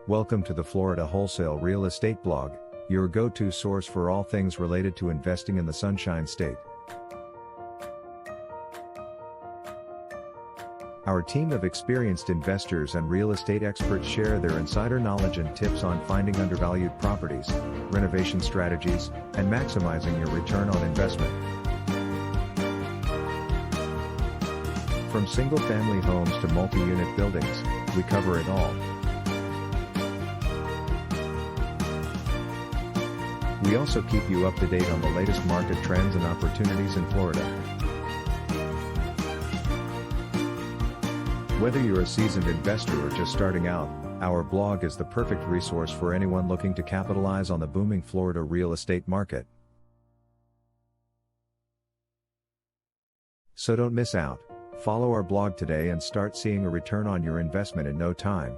Welcome to the Florida Wholesale Real Estate Blog, your go-to source for all things related to investing in the Sunshine State. Our team of experienced investors and real estate experts share their insider knowledge and tips on finding undervalued properties, renovation strategies, and maximizing your return on investment. From single-family homes to multi-unit buildings, we cover it all. We also keep you up to date on the latest market trends and opportunities in Florida. Whether you're a seasoned investor or just starting out, our blog is the perfect resource for anyone looking to capitalize on the booming Florida real estate market. So don't miss out. Follow our blog today and start seeing a return on your investment in no time.